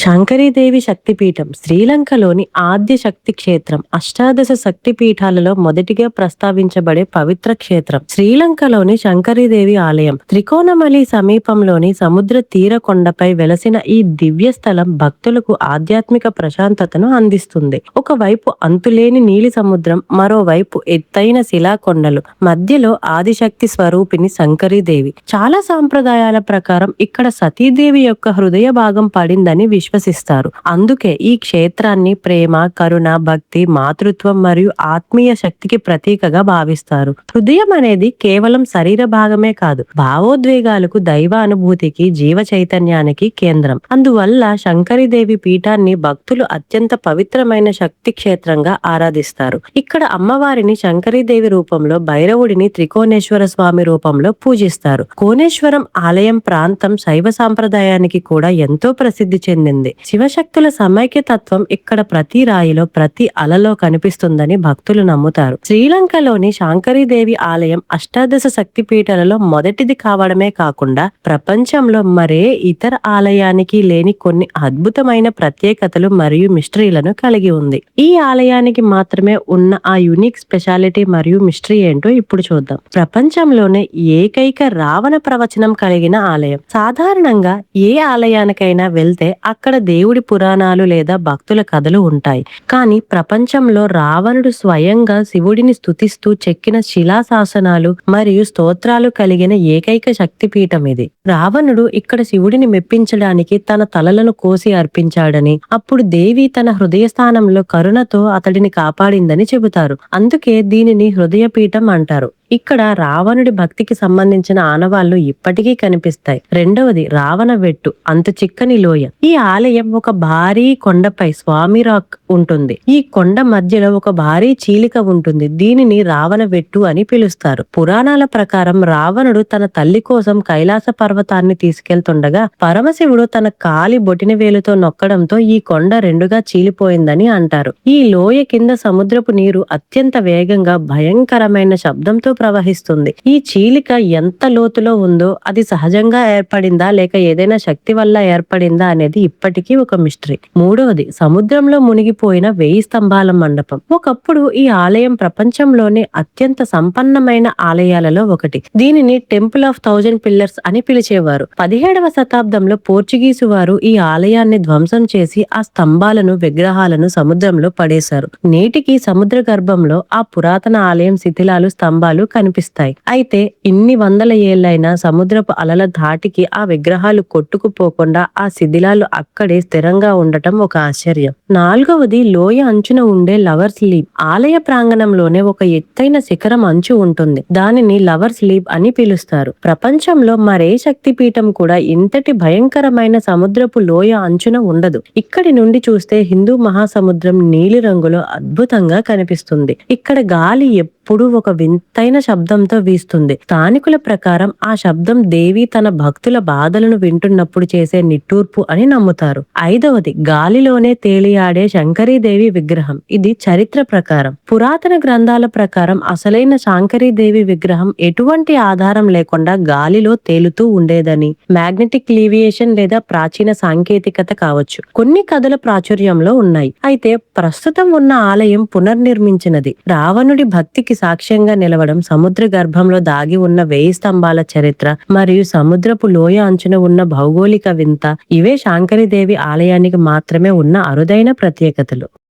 శంకరీదేవి శక్తిపీఠం శ్రీలంకలోని ఆద్య శక్తి క్షేత్రం. అష్టాదశ శక్తి పీఠాలలో మొదటిగా ప్రస్తావించబడే పవిత్ర క్షేత్రం శ్రీలంకలోని శంకరీదేవి ఆలయం. త్రికోణమలి సమీపంలోని సముద్ర తీర కొండపై వెలసిన ఈ దివ్య స్థలం భక్తులకు ఆధ్యాత్మిక ప్రశాంతతను అందిస్తుంది. ఒకవైపు అంతులేని నీలి సముద్రం, మరోవైపు ఎత్తైన శిలా కొండలు, మధ్యలో ఆదిశక్తి స్వరూపిణి శంకరీదేవి. చాలా సాంప్రదాయాల ప్రకారం ఇక్కడ సతీదేవి యొక్క హృదయ భాగం పడిందని విశ్వసిస్తారు. అందుకే ఈ క్షేత్రాన్ని ప్రేమ, కరుణ, భక్తి, మాతృత్వం మరియు ఆత్మీయ శక్తికి ప్రతీకగా భావిస్తారు. హృదయం అనేది కేవలం శరీర భాగమే కాదు, భావోద్వేగాలకు, దైవ అనుభూతికి, జీవ చైతన్యానికి కేంద్రం. అందువల్ల శంకరీదేవి పీఠాన్ని భక్తులు అత్యంత పవిత్రమైన శక్తి క్షేత్రంగా ఆరాధిస్తారు. ఇక్కడ అమ్మవారిని శంకరీదేవి రూపంలో, భైరవుడిని త్రికోణేశ్వర స్వామి రూపంలో పూజిస్తారు. కోణేశ్వరం ఆలయం ప్రాంతం శైవ సాంప్రదాయానికి కూడా ఎంతో ప్రసిద్ధి చెందింది. శివశక్తుల సమైక్య తత్వం ఇక్కడ ప్రతి రాయిలో, ప్రతి అలలో కనిపిస్తుందని భక్తులు నమ్ముతారు. శ్రీలంకలోని శంకరీదేవి ఆలయం అష్టాదశ శక్తి పీఠాలలో మొదటిది కావడమే కాకుండా ప్రపంచంలో మరే ఇతర ఆలయానికి లేని కొన్ని అద్భుతమైన ప్రత్యేకతలు మరియు మిస్టరీలను కలిగి ఉంది. ఈ ఆలయానికి మాత్రమే ఉన్న ఆ యూనిక్ స్పెషాలిటీ మరియు మిస్టరీ ఏంటో ఇప్పుడు చూద్దాం. ప్రపంచంలోనే ఏకైక రావణ ప్రవచనం కలిగిన ఆలయం. సాధారణంగా ఏ ఆలయానికైనా వెళ్తే అక్కడ దేవుడి పురాణాలు లేదా భక్తుల కథలు ఉంటాయి. కానీ ప్రపంచంలో రావణుడు స్వయంగా శివుడిని స్తుతిస్తూ చెక్కిన శిలాశాసనాలు మరియు స్తోత్రాలు కలిగిన ఏకైక శక్తిపీఠం ఇది. రావణుడు ఇక్కడ శివుడిని మెప్పించడానికి తన తలలను కోసి అర్పించాడని, అప్పుడు దేవి తన హృదయ స్థానంలో కరుణతో అతడిని కాపాడిందని చెబుతారు. అందుకే దీనిని హృదయపీఠం అంటారు. ఇక్కడ రావణుడి భక్తికి సంబంధించిన ఆనవాళ్లు ఇప్పటికీ కనిపిస్తాయి. రెండవది రావణ వెట్టు, అంత చిక్కని లోయ. ఈ ఆలయం ఒక భారీ కొండపై స్వామి రాక్ ఉంటుంది. ఈ కొండ మధ్యలో ఒక భారీ చీలిక ఉంటుంది. దీనిని రావణ వెట్టు అని పిలుస్తారు. పురాణాల ప్రకారం రావణుడు తన తల్లి కోసం కైలాస పర్వతాన్ని తీసుకెళ్తుండగా పరమశివుడు తన కాలి బొటిన వేలుతో నొక్కడంతో ఈ కొండ రెండుగా చీలిపోయిందని అంటారు. ఈ లోయ కింద సముద్రపు నీరు అత్యంత వేగంగా భయంకరమైన శబ్దంతో ప్రవహిస్తుంది. ఈ చీలిక ఎంత లోతులో ఉందో, అది సహజంగా ఏర్పడిందా లేక ఏదైనా శక్తి వల్ల ఏర్పడిందా అనేది ఇప్పటికీ ఒక మిస్టరీ. మూడవది సముద్రంలో మునిగిపోయిన 1000 స్తంభాల మండపం. ఒకప్పుడు ఈ ఆలయం ప్రపంచంలోనే అత్యంత సంపన్నమైన ఆలయాలలో ఒకటి. దీనిని టెంపుల్ ఆఫ్ 1000 పిల్లర్స్ అని పిలిచేవారు. 17వ శతాబ్దంలో పోర్చుగీసు వారు ఈ ఆలయాన్ని ధ్వంసం చేసి ఆ స్తంభాలను, విగ్రహాలను సముద్రంలో పడేశారు. నేటికి సముద్ర గర్భంలో ఆ పురాతన ఆలయం శిథిలాలు, స్తంభాలు కనిపిస్తాయి. అయితే ఇన్ని వందల ఏళ్లైనా సముద్రపు అలల ధాటికి ఆ విగ్రహాలు కొట్టుకుపోకుండా ఆ శిథిలాలు అక్కడే స్థిరంగా ఉండటం ఒక ఆశ్చర్యం. నాలుగవది లోయ అంచున ఉండే లవర్స్ లీప్. ఆలయ ప్రాంగణంలోనే ఒక ఎత్తైన శిఖరం అంచు ఉంటుంది. దానిని లవర్స్ లీప్ అని పిలుస్తారు. ప్రపంచంలో మరే శక్తి పీఠం కూడా ఇంతటి భయంకరమైన సముద్రపు లోయ అంచున ఉండదు. ఇక్కడి నుండి చూస్తే హిందూ మహాసముద్రం నీలి రంగులో అద్భుతంగా కనిపిస్తుంది. ఇక్కడ గాలి ఎప్పుడూ ఒక వింతైన శబ్దంతో వీస్తుంది. స్థానికుల ప్రకారం ఆ శబ్దం దేవి తన భక్తుల బాధలను వింటున్నప్పుడు చేసే నిట్టూర్పు అని నమ్ముతారు. ఐదవది గాలిలోనే తేలియాడే శంకరీదేవి విగ్రహం. ఇది చరిత్ర ప్రకారం, పురాతన గ్రంథాల ప్రకారం అసలైన శంకరీదేవి విగ్రహం ఎటువంటి ఆధారం లేకుండా గాలిలో తేలుతూ ఉండేదని, మ్యాగ్నెటిక్ లీవియేషన్ లేదా ప్రాచీన సాంకేతికత కావచ్చు. కొన్ని కథల ప్రాచుర్యంలో ఉన్నాయి. అయితే ప్రస్తుతం ఉన్న ఆలయం పునర్నిర్మించినది. రావణుడి భక్తికి సాక్ష్యంగా నిలవడం, సముద్ర గర్భంలో దాగి ఉన్న 1000 స్తంభాల చరిత్ర మరియు సముద్రపు లోయ అంచున ఉన్న భౌగోళిక వింత, ఇవే శంకరీదేవి ఆలయానికి మాత్రమే ఉన్న అరుదైన ప్రత్యేకతలు.